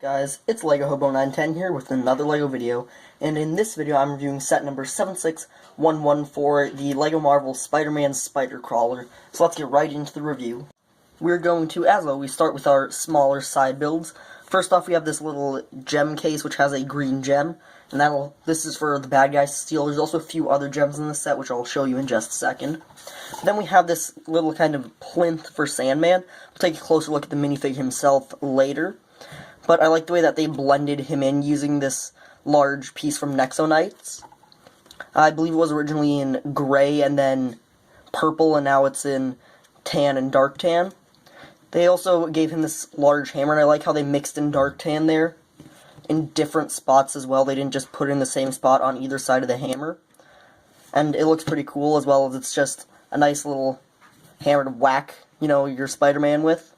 Guys, it's LEGO Hobo 910 here with another LEGO video, and in this video I'm reviewing set number 76114 for the LEGO Marvel Spider-Man Spider Crawler. So let's get right into the review. We're going to, as always, start with our smaller side builds. First off, we have this little gem case which has a green gem, and this is for the bad guys to steal. There's also a few other gems in the set which I'll show you in just a second. Then we have this little kind of plinth for Sandman. We'll take a closer look at the minifig himself later. But I like the way that they blended him in using this large piece from Nexonites. I believe it was originally in gray and then purple, and now it's in tan and dark tan. They also gave him this large hammer, and I like how they mixed in dark tan there in different spots as well. They didn't just put it in the same spot on either side of the hammer. And it looks pretty cool, as well as it's just a nice little hammer to whack, your Spider-Man with,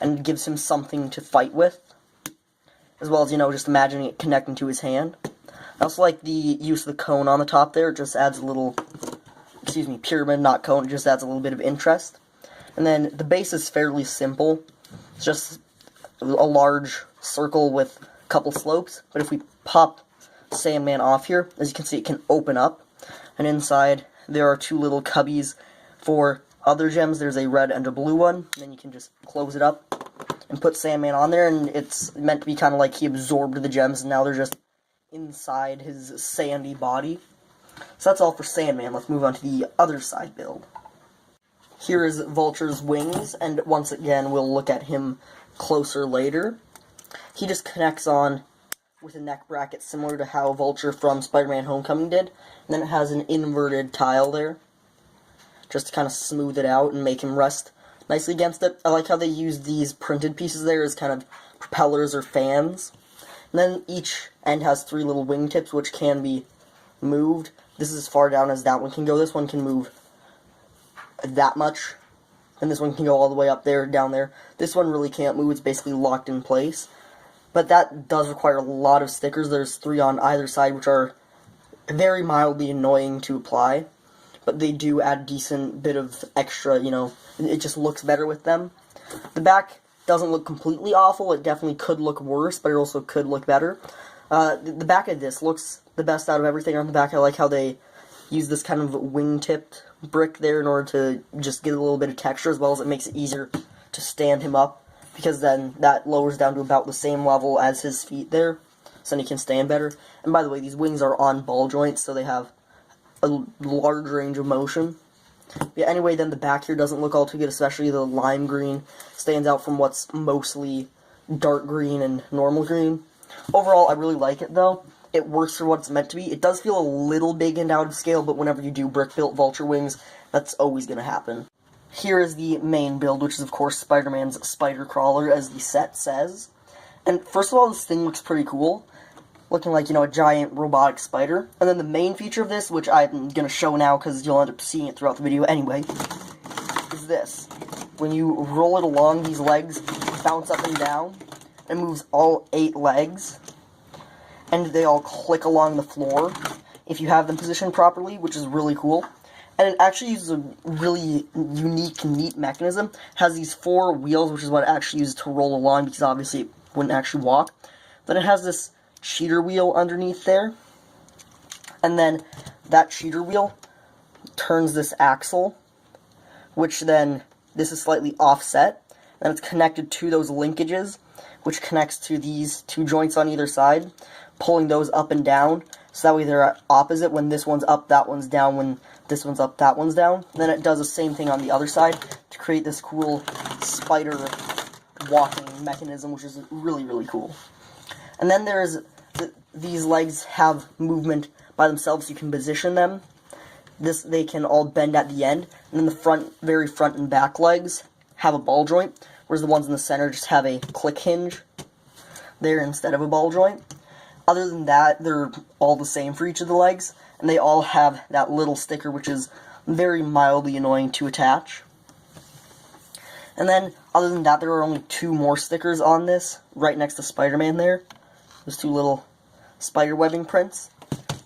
and gives him something to fight with. As well as, just imagining it connecting to his hand. I also like the use of the cone on the top there. It just adds a little, pyramid, not cone. It just adds a little bit of interest. And then the base is fairly simple. It's just a large circle with a couple slopes. But if we pop Sandman off here, as you can see, it can open up. And inside, there are two little cubbies for other gems. There's a red and a blue one. And then you can just close it up and put Sandman on there, and it's meant to be kind of like he absorbed the gems, and now they're just inside his sandy body. So that's all for Sandman. Let's move on to the other side build. Here is Vulture's wings, and once again, we'll look at him closer later. He just connects on with a neck bracket similar to how Vulture from Spider-Man Homecoming did, and then it has an inverted tile there, just to kind of smooth it out and make him rest nicely against it. I like how they use these printed pieces there as kind of propellers or fans. And then each end has three little wingtips which can be moved. This is as far down as that one can go. This one can move that much. And this one can go all the way up there, down there. This one really can't move. It's basically locked in place. But that does require a lot of stickers. There's 3 on either side which are very mildly annoying to apply. But they do add a decent bit of extra, it just looks better with them. The back doesn't look completely awful. It definitely could look worse, but it also could look better. The back of this looks the best out of everything on the back. I like how they use this kind of wing-tipped brick there in order to just get a little bit of texture, as well as it makes it easier to stand him up, because then that lowers down to about the same level as his feet there, so then he can stand better. And by the way, these wings are on ball joints, so they have a large range of motion. Yeah, anyway, then the back here doesn't look all too good, especially the lime green stands out from what's mostly dark green and normal green. Overall, I really like it, though. It works for what it's meant to be. It does feel a little big and out of scale, but whenever you do brick-built Vulture wings, that's always going to happen. Here is the main build, which is, of course, Spider-Man's Spider Crawler, as the set says. And first of all, this thing looks pretty cool, looking like, a giant robotic spider. And then the main feature of this, which I'm going to show now because you'll end up seeing it throughout the video anyway, is this. When you roll it along, these legs bounce up and down. It moves all 8 legs, and they all click along the floor if you have them positioned properly, which is really cool. And it actually uses a really unique, neat mechanism. It has these 4 wheels, which is what it actually uses to roll along, because obviously it wouldn't actually walk. Then it has this cheater wheel underneath there, and then that cheater wheel turns this axle, which then this is slightly offset, and it's connected to those linkages, which connects to these 2 joints on either side, pulling those up and down, so that way they're opposite. When this one's up, that one's down. When this one's up, that one's down. And then it does the same thing on the other side to create this cool spider walking mechanism, which is really, really cool. And then there's these legs have movement by themselves, so you can position them. They can all bend at the end. And then the very front and back legs have a ball joint, whereas the ones in the center just have a click hinge there instead of a ball joint. Other than that, they're all the same for each of the legs, and they all have that little sticker, which is very mildly annoying to attach. And then, other than that, there are only 2 more stickers on this, right next to Spider-Man there. Those 2 little spider webbing prints,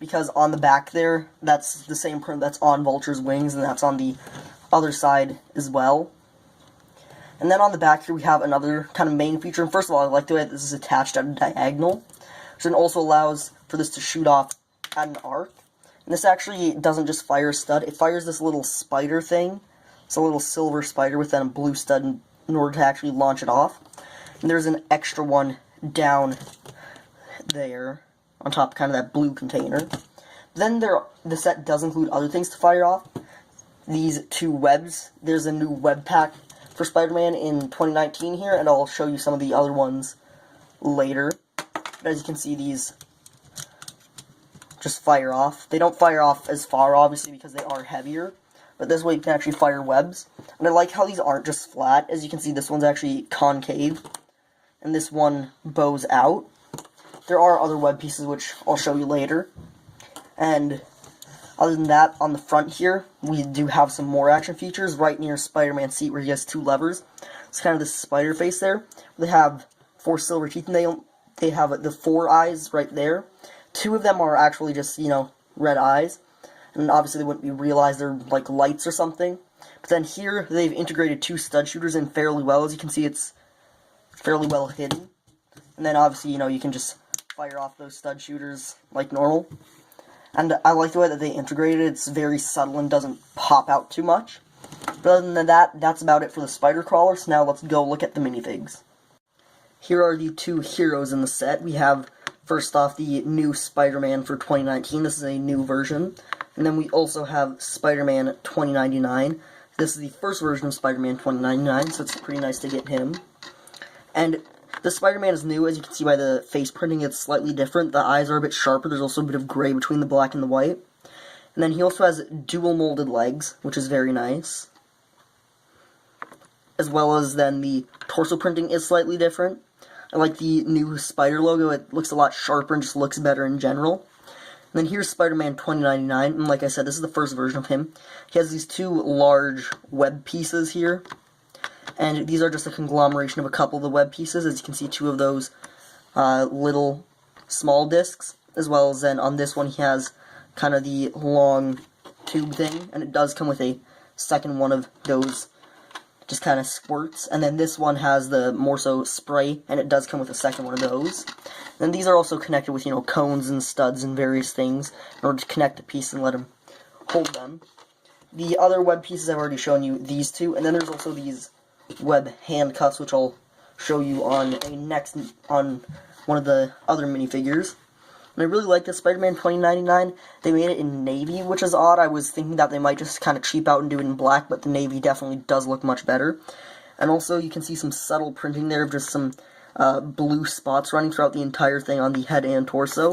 because on the back there, that's the same print that's on Vulture's wings, and that's on the other side as well. And then on the back here we have another kind of main feature. And first of all, I like the way that this is attached at a diagonal, which then also allows for this to shoot off at an arc. And this actually doesn't just fire a stud, it fires this little spider thing. It's a little silver spider with then a blue stud in order to actually launch it off. And there's an extra one down there on top, kind of that blue container. Then the set does include other things to fire off. These two webs. There's a new web pack for Spider-Man in 2019 here, and I'll show you some of the other ones later. But as you can see, these just fire off. They don't fire off as far, obviously, because they are heavier. But this way you can actually fire webs. And I like how these aren't just flat. As you can see, this one's actually concave. And this one bows out. There are other web pieces, which I'll show you later. And other than that, on the front here, we do have some more action features right near Spider-Man's seat where he has two levers. It's kind of this spider face there. They have 4 silver teeth, and they have the 4 eyes right there. 2 of them are actually just, red eyes. And obviously they wouldn't be realized they're like lights or something. But then here, they've integrated 2 stud shooters in fairly well. As you can see, it's fairly well hidden. And then obviously, you can just fire off those stud shooters like normal. And I like the way that they integrated it. It's very subtle and doesn't pop out too much. But other than that, that's about it for the spider crawler. So now let's go look at the minifigs. Here are the 2 heroes in the set. We have, first off, the new Spider-Man for 2019. This is a new version. And then we also have Spider-Man 2099. This is the first version of Spider-Man 2099, so it's pretty nice to get him. And the Spider-Man is new, as you can see by the face printing, it's slightly different. The eyes are a bit sharper, there's also a bit of gray between the black and the white. And then he also has dual molded legs, which is very nice. As well as then the torso printing is slightly different. I like the new spider logo, it looks a lot sharper and just looks better in general. And then here's Spider-Man 2099, and like I said, this is the first version of him. He has these 2 large web pieces here. And these are just a conglomeration of a couple of the web pieces. As you can see, 2 of those little small discs, as well as then on this one he has kind of the long tube thing, and it does come with a second one of those just kind of squirts. And then this one has the more so spray, and it does come with a second one of those. And these are also connected with, cones and studs and various things in order to connect the piece and let them hold them. The other web pieces I've already shown you, these 2, and then there's also these web handcuffs, which I'll show you on one of the other minifigures. And I really like this Spider-Man 2099. They made it in navy, which is odd. I was thinking that they might just kind of cheap out and do it in black, but the navy definitely does look much better. And also, you can see some subtle printing there of just some blue spots running throughout the entire thing on the head and torso,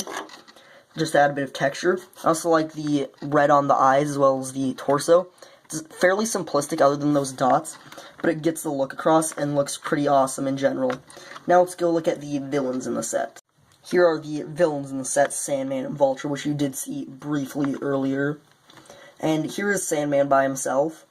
just to add a bit of texture. I also like the red on the eyes as well as the torso. It's fairly simplistic other than those dots, but it gets the look across and looks pretty awesome in general. Now let's go look at the villains in the set. Here are the villains in the set, Sandman and Vulture, which you did see briefly earlier. And here is Sandman by himself.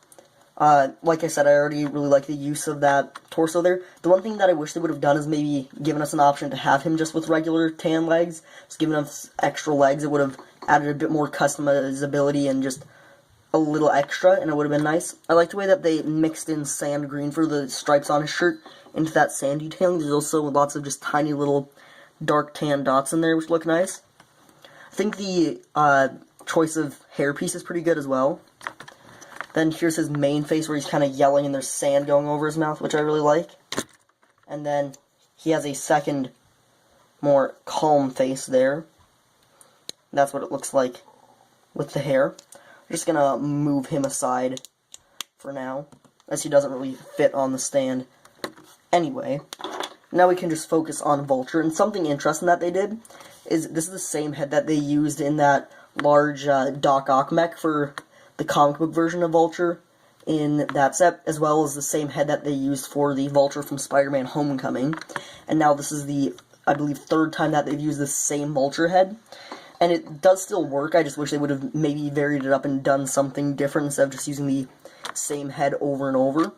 Like I said, I already really like the use of that torso there. The one thing that I wish they would have done is maybe given us an option to have him just with regular tan legs. Just giving us extra legs, it would have added a bit more customizability and just a little extra, and it would have been nice. I like the way that they mixed in sand green for the stripes on his shirt into that sand detailing. There's also lots of just tiny little dark tan dots in there, which look nice. I think the choice of hairpiece is pretty good as well. Then here's his main face where he's kind of yelling and there's sand going over his mouth, which I really like. And then he has a second, more calm face there. That's what it looks like with the hair. I'm just gonna move him aside for now, as he doesn't really fit on the stand anyway. Now we can just focus on Vulture, and something interesting that they did is this is the same head that they used in that large Doc Ock mech for the comic book version of Vulture in that set, as well as the same head that they used for the Vulture from Spider-Man Homecoming. And now this is the, I believe, 3rd time that they've used this same Vulture head. And it does still work, I just wish they would have maybe varied it up and done something different instead of just using the same head over and over.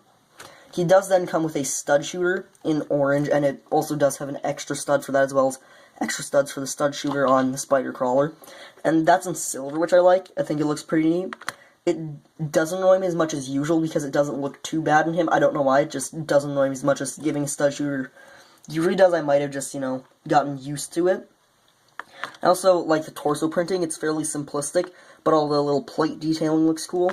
He does then come with a stud shooter in orange, and it also does have an extra stud for that, as well as extra studs for the stud shooter on the spider crawler. And that's in silver, which I like. I think it looks pretty neat. it doesn't annoy me as much as usual because it doesn't look too bad in him. I don't know why, it just doesn't annoy me as much as giving a stud shooter usually does. I might have just, gotten used to it. I also like the torso printing. It's fairly simplistic, but all the little plate detailing looks cool.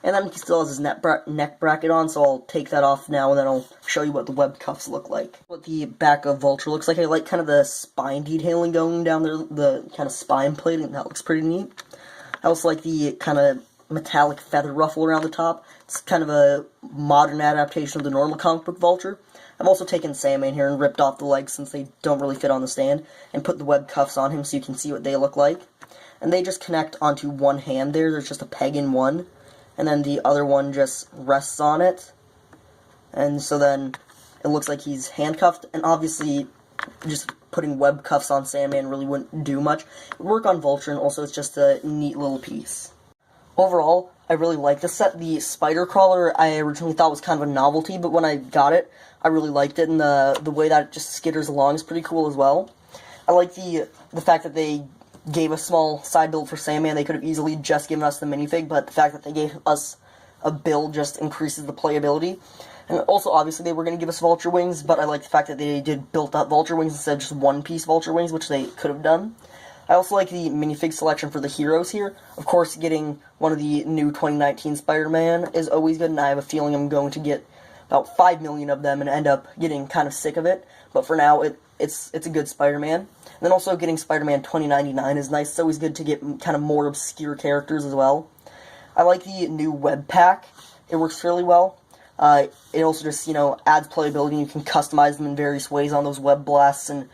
And then he still has his neck bracket on, so I'll take that off now, and then I'll show you what the web cuffs look like. What the back of Vulture looks like. I like kind of the spine detailing going down there, the kind of spine plating. That looks pretty neat. I also like the kind of metallic feather ruffle around the top. It's kind of a modern adaptation of the normal comic book Vulture. I've also taken Sandman here and ripped off the legs since they don't really fit on the stand, and put the web cuffs on him so you can see what they look like. And they just connect onto one hand there. There's just a peg in one, and then the other one just rests on it. And so then it looks like he's handcuffed, and obviously just putting web cuffs on Sandman really wouldn't do much. It would work on Vulture, and also it's just a neat little piece. Overall, I really like this set. The Spider Crawler I originally thought was kind of a novelty, but when I got it, I really liked it, and the way that it just skitters along is pretty cool as well. I like the fact that they gave a small side build for Sandman. They could have easily just given us the minifig, but the fact that they gave us a build just increases the playability. And also, obviously, they were going to give us Vulture wings, but I like the fact that they did built-up Vulture wings instead of just one-piece Vulture wings, which they could have done. I also like the minifig selection for the heroes here. Of course, getting one of the new 2019 Spider-Man is always good, and I have a feeling I'm going to get about 5 million of them and end up getting kind of sick of it. But for now, it's a good Spider-Man. And then also getting Spider-Man 2099 is nice. It's always good to get kind of more obscure characters as well. I like the new web pack. It works fairly well. It also just, adds playability. You can customize them in various ways on those web blasts and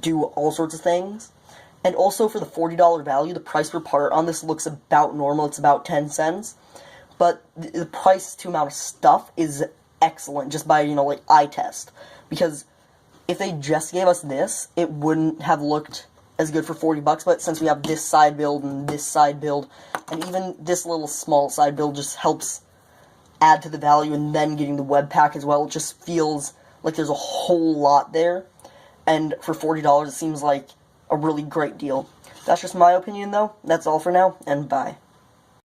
do all sorts of things. And also for the $40 value, the price per part on this looks about normal. It's about 10 cents. But the price to amount of stuff is excellent just by, eye test. Because if they just gave us this, it wouldn't have looked as good for 40 bucks. But since we have this side build and this side build, and even this little small side build just helps add to the value, and then getting the web pack as well, it just feels like there's a whole lot there. And for $40, it seems like a really great deal. That's just my opinion, though. That's all for now, and bye.